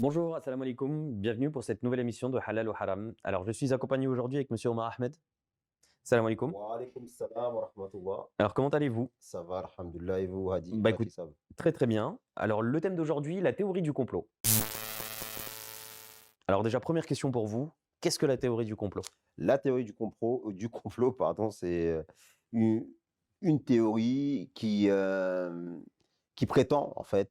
Bonjour, assalamu alaikum, bienvenue pour cette nouvelle émission de Halal ou Haram. Alors, je suis accompagné aujourd'hui avec Monsieur Omar Ahmed. Salam alaikum. Wa alaykoum salam wa rahmatullah. Alors, comment allez-vous? Ça va, alhamdulillah, et vous, Hadi? Bah Hadi, écoute, ça va. très très bien. Alors, le thème d'aujourd'hui, la théorie du complot. Alors déjà, première question pour vous, qu'est-ce que la théorie du complot? La théorie du complot, pardon, c'est une, une théorie qui prétend, en fait,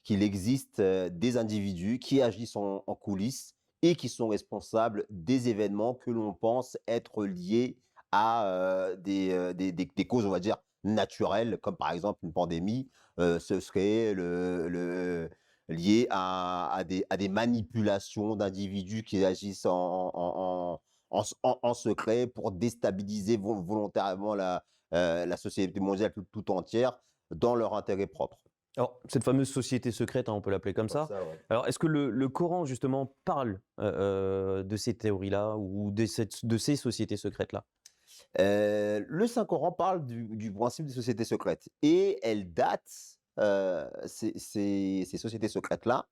qu'il existe des individus qui agissent en coulisses et qui sont responsables des événements que l'on pense être liés à des causes, on va dire, naturelles, comme par exemple une pandémie. Ce serait lié à des manipulations d'individus qui agissent en secret pour déstabiliser volontairement la société mondiale tout entière dans leur intérêt propre. Alors, cette fameuse société secrète, hein, on peut l'appeler comme Comme ça. ça, ouais. Alors, est-ce que le Coran, justement, parle de ces théories-là ou de ces sociétés secrètes-là? Le Saint-Coran parle du principe des sociétés secrètes et elle date, ces sociétés secrètes-là,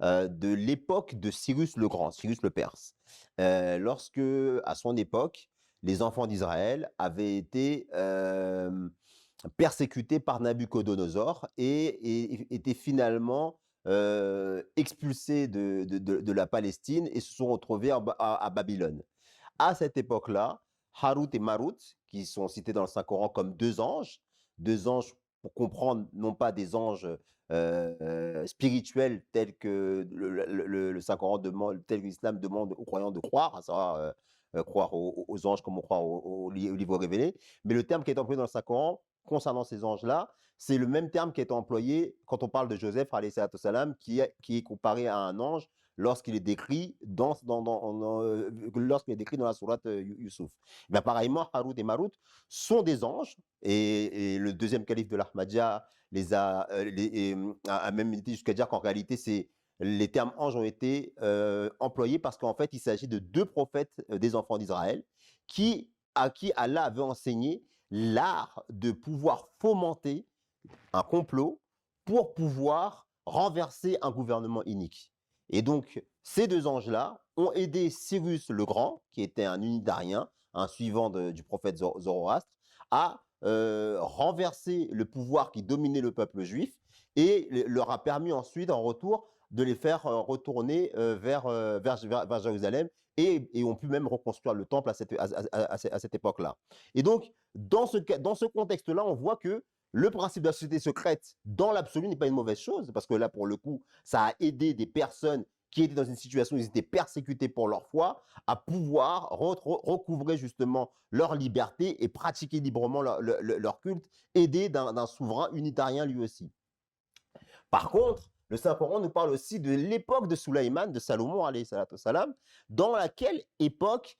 de l'époque de Cyrus le Grand, Cyrus le Perse. Lorsque, à son époque, les enfants d'Israël avaient été, persécutés par Nabuchodonosor et étaient finalement, expulsés de la Palestine et se sont retrouvés à Babylone. À cette époque-là, Harut et Marut, qui sont cités dans le Saint-Coran comme 2 anges pour comprendre non pas des anges, spirituels tels que le Saint-Coran demande, tel que l'islam demande aux croyants de croire, à savoir, croire aux anges comme on croit au livre révélé. Mais le terme qui est employé dans le Saint-Coran concernant ces anges-là, c'est le même terme qui est employé quand on parle de Joseph alayhi salatu wassalam, qui est comparé à un ange lorsqu'il est décrit lorsqu'il est décrit dans la sourate Youssouf. Ben, pareillement, Harut et Marut sont des anges et le deuxième calife de l'Ahmadiyya a même été jusqu'à dire qu'en réalité, les termes anges ont été employés parce qu'en fait, il s'agit de 2 prophètes des enfants d'Israël à qui Allah avait enseigné l'art de pouvoir fomenter un complot pour pouvoir renverser un gouvernement inique. Et donc, ces 2 anges-là ont aidé Cyrus le Grand, qui était un unitarien, un suivant du prophète Zoroastre, à renverser le pouvoir qui dominait le peuple juif et leur a permis ensuite, en retour, de les faire retourner vers Jérusalem et ont pu même reconstruire le temple à cette époque-là. Et donc, dans ce contexte-là, on voit que le principe de la société secrète, dans l'absolu, n'est pas une mauvaise chose, parce que là, pour le coup, ça a aidé des personnes qui étaient dans une situation où ils étaient persécutés pour leur foi, à pouvoir recouvrer justement leur liberté et pratiquer librement leur culte, aidés d'un souverain unitarien lui aussi. Par contre, le Saint-Coran nous parle aussi de l'époque de Soulaïman, de Salomon, alayhi salatu wassalam, dans laquelle époque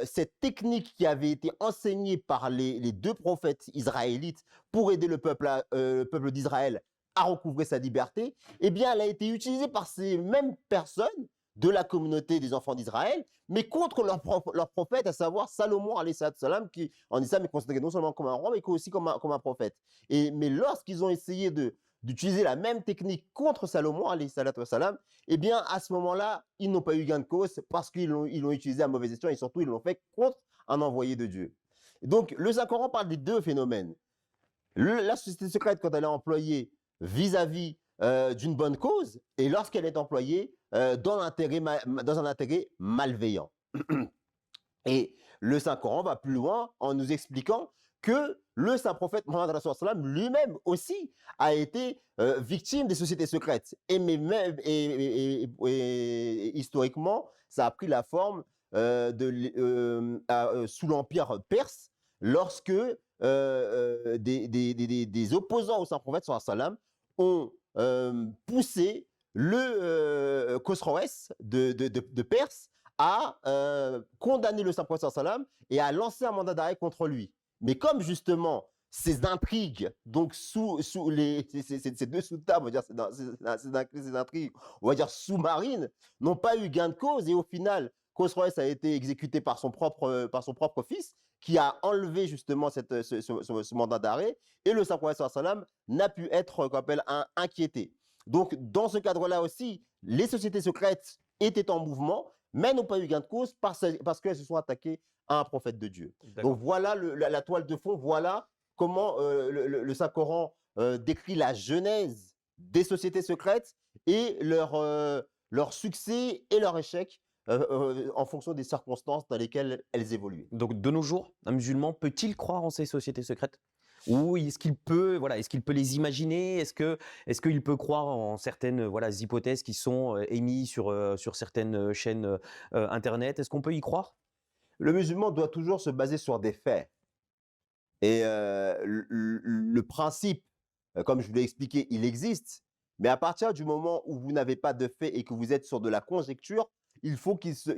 cette technique qui avait été enseignée par les 2 prophètes israélites pour aider le peuple d'Israël à recouvrer sa liberté, eh bien, elle a été utilisée par ces mêmes personnes de la communauté des enfants d'Israël, mais contre leur prophète, à savoir Salomon, alayhi salatu wassalam, qui en islam est considéré non seulement comme un roi, mais aussi comme un prophète. Mais lorsqu'ils ont essayé d'utiliser la même technique contre Salomon, alayhi salatu wassalam, eh bien, à ce moment-là, ils n'ont pas eu gain de cause parce qu'ils l'ont utilisé à mauvais escient et surtout, ils l'ont fait contre un envoyé de Dieu. Donc, le Saint-Coran parle des 2 phénomènes. La société secrète, quand elle est employée vis-à-vis d'une bonne cause et lorsqu'elle est employée dans un intérêt malveillant. Et le Saint-Coran va plus loin en nous expliquant que le saint prophète Mohammed lui-même aussi a été victime des sociétés secrètes. Et historiquement, ça a pris la forme sous l'Empire perse, lorsque des opposants au saint prophète ont poussé le Khosroès de Perse à condamner le saint prophète sallam et à lancer un mandat d'arrêt contre lui. Mais comme justement ces intrigues, donc ces 2 sous-tables, on va dire, ces intrigues, on va dire sous-marines, n'ont pas eu gain de cause et au final, Khosroès a été exécuté par son propre fils qui a enlevé justement ce mandat d'arrêt et le saint prophète sallam n'a pu être, qu'on appelle, inquiété. Donc, dans ce cadre-là aussi, les sociétés secrètes étaient en mouvement, mais n'ont pas eu gain de cause parce qu'elles se sont attaquées à un prophète de Dieu. Donc D'accord. voilà la toile de fond, voilà comment le Saint-Coran décrit la genèse des sociétés secrètes et leur succès et leur échec en fonction des circonstances dans lesquelles elles évoluaient. Donc de nos jours, un musulman peut-il croire en ces sociétés secrètes? Ou est-ce qu'il peut, voilà, est-ce qu'il peut les imaginer? Est-ce qu'il peut croire en certaines, voilà, hypothèses qui sont, émises sur certaines, chaînes, internet? Est-ce qu'on peut y croire? Le musulman doit toujours se baser sur des faits. Et le principe, comme je vous l'ai expliqué, il existe, mais à partir du moment où vous n'avez pas de faits et que vous êtes sur de la conjecture, il faut qu'il s'en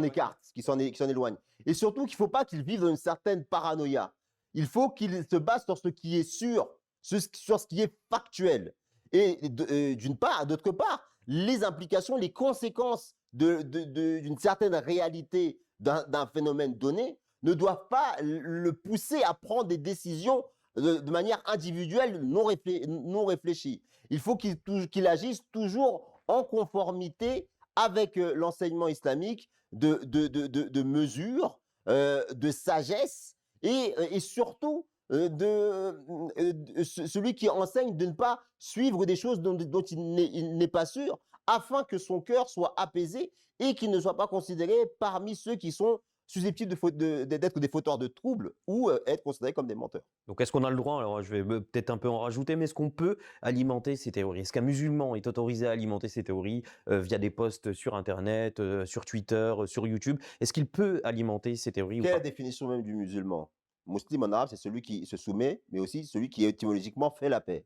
écarte, qu'il s'en éloigne. Et surtout qu'il ne faut pas qu'il vive dans une certaine paranoïa. Il faut qu'il se base sur ce qui est sûr, sur ce qui est factuel. Et d'une part, d'autre part, les implications, les conséquences d'une certaine réalité d'un phénomène donné ne doivent pas le pousser à prendre des décisions de manière individuelle, non réfléchie. Il faut qu'il agisse toujours en conformité avec l'enseignement islamique de mesure, de sagesse et surtout celui qui enseigne de ne pas suivre des choses dont il n'est pas sûr, afin que son cœur soit apaisé et qu'il ne soit pas considéré parmi ceux qui sont susceptibles d'être des fauteurs de troubles ou être considérés comme des menteurs. Donc est-ce qu'on a le droit, alors je vais peut-être un peu en rajouter, mais est-ce qu'on peut alimenter ces théories? Est-ce qu'un musulman est autorisé à alimenter ces théories, via des posts sur internet, sur Twitter, sur YouTube? Est-ce qu'il peut alimenter ces théories ou Quelle est la pas? définition même du musulman? Musulman en arabe, c'est celui qui se soumet, mais aussi celui qui étymologiquement fait la paix.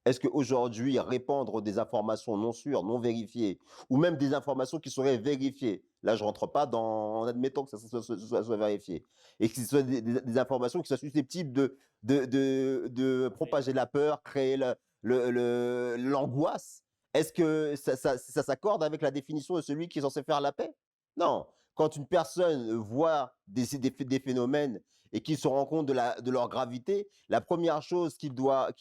Est-ce qu'aujourd'hui, répandre des informations non sûres, non vérifiées, ou même des informations qui seraient vérifiées, là je ne rentre pas en admettant que ça soit vérifié, et que ce soit des informations qui soient susceptibles de propager la peur, créer l'angoisse, est-ce que ça s'accorde avec la définition de celui qui est censé faire la paix? Non. Quand une personne voit des phénomènes et qu'il se rend compte de leur gravité, la première chose doit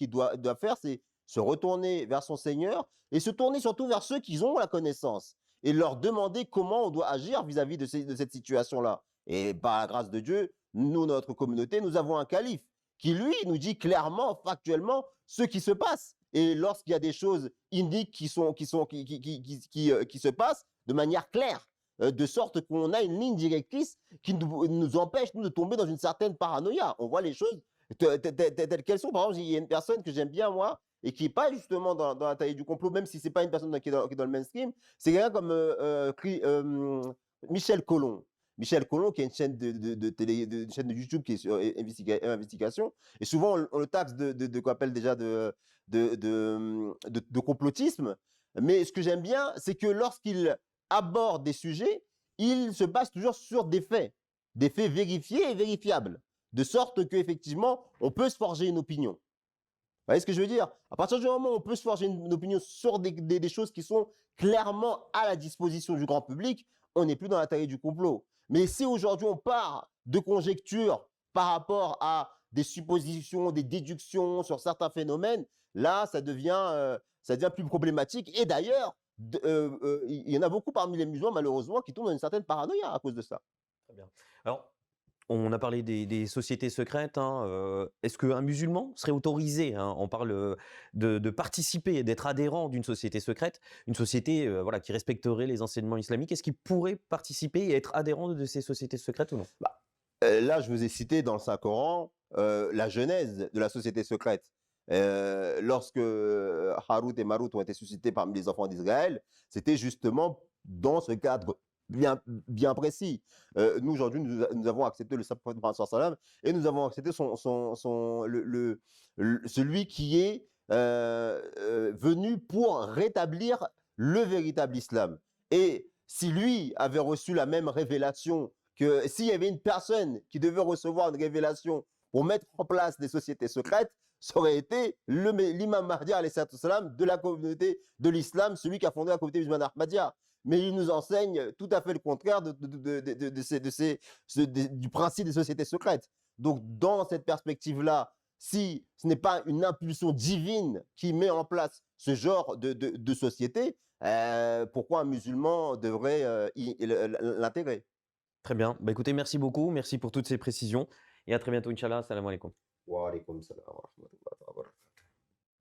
faire, c'est se retourner vers son Seigneur et se tourner surtout vers ceux qui ont la connaissance et leur demander comment on doit agir vis-à-vis de cette situation-là. Et par la grâce de Dieu, nous, notre communauté, nous avons un calife qui, lui, nous dit clairement, factuellement, ce qui se passe. Et lorsqu'il y a des choses iniques qui se passent de manière claire, de sorte qu'on a une ligne directrice qui nous empêche, nous, de tomber dans une certaine paranoïa. On voit les choses telles qu'elles sont. Par exemple, il y a une personne que j'aime bien, moi, et qui n'est pas justement dans la taille du complot, même si ce n'est pas une personne qui est dans le mainstream, c'est quelqu'un comme Michel Collomb. Michel Collomb, qui a une chaîne une chaîne de YouTube qui est sur investigation, et souvent on le taxe qu'on appelle déjà de complotisme. Mais ce que j'aime bien, c'est que lorsqu'il aborde des sujets, il se base toujours sur des faits vérifiés et vérifiables, de sorte qu'effectivement, on peut se forger une opinion. Vous voyez ce que je veux dire? À partir du moment où on peut se forger une opinion sur des choses qui sont clairement à la disposition du grand public, on n'est plus dans la taille du complot. Mais si aujourd'hui on part de conjectures par rapport à des suppositions, des déductions sur certains phénomènes, là, ça devient plus problématique. Et d'ailleurs, il y en a beaucoup parmi les musulmans, malheureusement, qui tombent dans une certaine paranoïa à cause de ça. Très bien. Alors, on a parlé des sociétés secrètes, hein, est-ce qu'un musulman serait autorisé, hein, on parle, de participer et d'être adhérent d'une société secrète, une société, voilà, qui respecterait les enseignements islamiques? Est-ce qu'il pourrait participer et être adhérent de ces sociétés secrètes ou non? Bah, là, je vous ai cité dans le Saint-Coran la genèse de la société secrète. Lorsque Harout et Marout ont été suscités parmi les enfants d'Israël, c'était justement dans ce cadre bien précis. Nous, aujourd'hui, nous avons accepté le prophète Mohammed sallallahu alayhi wa sallam et nous avons accepté celui qui est venu pour rétablir le véritable islam. Et si lui avait reçu la même révélation, que s'il y avait une personne qui devait recevoir une révélation pour mettre en place des sociétés secrètes, ça aurait été l'imam Mahdi alayhi salam de la communauté de l'islam, celui qui a fondé la communauté musulmane Ahmadiyya. Mais il nous enseigne tout à fait le contraire du principe des sociétés secrètes. Donc, dans cette perspective-là, si ce n'est pas une impulsion divine qui met en place ce genre de société, pourquoi un musulman devrait l'intégrer? Très bien. Bah, écoutez, merci beaucoup. Merci pour toutes ces précisions et à très bientôt, Inch'Allah. Salam alaikum. Wa alaikum salam wa rahmatullah.